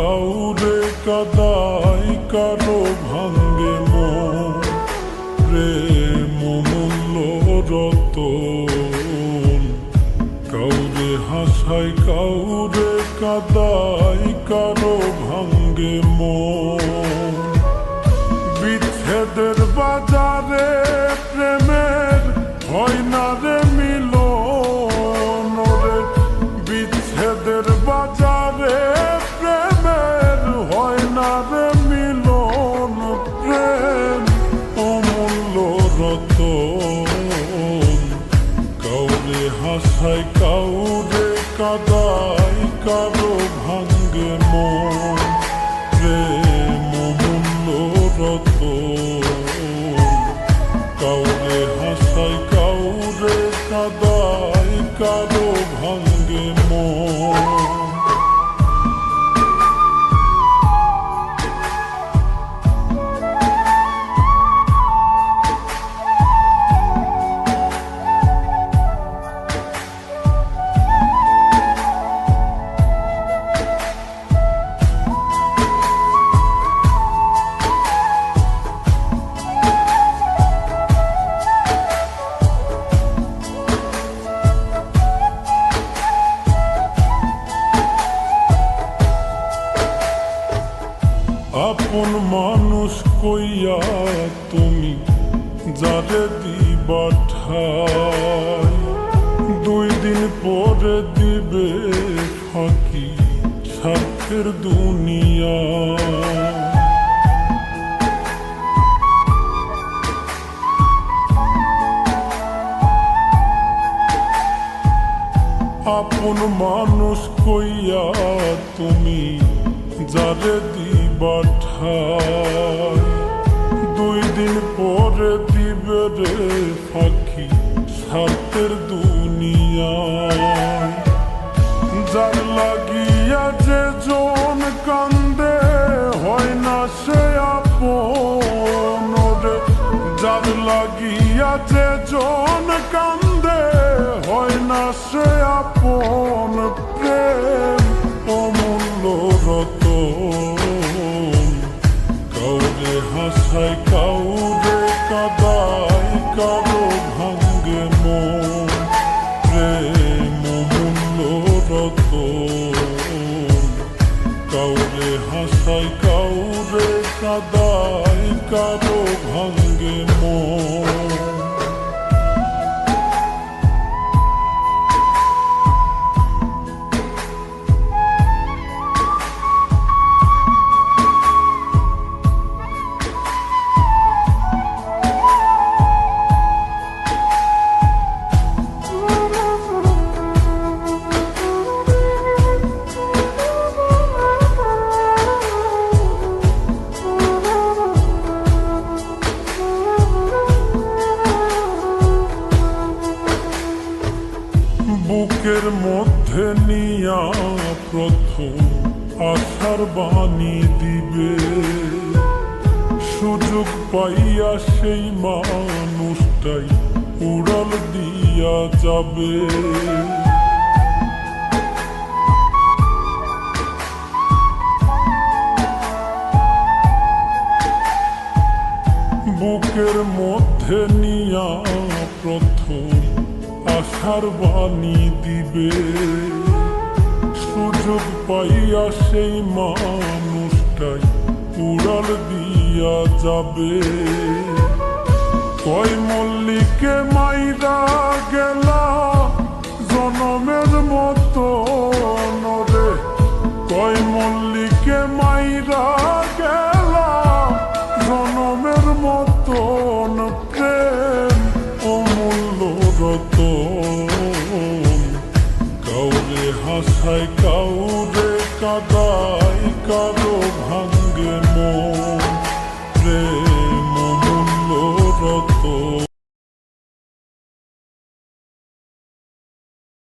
কাউরে কাদায় কারো ভাঙ্গে মন প্রেম মূল্য রতন কাউরে হাসায় কাউরে কাদায় কারো ভাঙ্গে মন বিচ্ছেদের বাজারে প্রেমের হয় না রে মিলন রে বিচ্ছেদের বাজারে প্রেমের হয় না রে মিলন প্রেম অমূল্য রতন কাউরে হাসায় কাউরে কাদায় কারো ভাঙ্গে মন প্রেম অমূল্য রতন কাউরে হাসায় কাউরে কাদায় কারো ভাঙ্গে মন আপন মানুষ কইয়া তুমি যারে দিবা ঠাই 2 দিন পরে দিবে ফাঁকি স্বার্থের দুনিয়া আপন মানুষ কইয়া তুমি যারে দিবা ঠাই 2 দিন পরে দিবে রে ফাঁকি স্বার্থের দুনিয়ায় যার লাগিয়া যে জন কান্দে হয় না সে আপন রে যার লাগিয়া যে জন কান্দে হয় না সে আপন প্রেম অমূল্য রতন কাউরে হাসায় কাউরে কাদায় কারো ভাঙ্গে মন প্রেম অমূল্য রতন কাউরে হাসায় কাউরে কাদায় কারো ভাঙ্গে মন বুকের মধ্যে নিয়া প্রথম আশার বাণী দিবে সুযোগ পাইয়া সেই মানুষটাই উড়াল দিয়া যাবে বুকের মধ্যে নিয়া প্রথম আশার বাণী দিবে সুযোগ পাইয়া সেই মানুষটাই উড়াল দিয়া যাবে কয় মল্লিকে মাইরা গেলা জনমের মতো রে কয় মল্লিকে মাইরা গেলা জনমের মতন প্রেম অমূল্য রতন কাউরে হাসায় কাউরে কাদায় কারো ভাঙ্গে মন প্রেম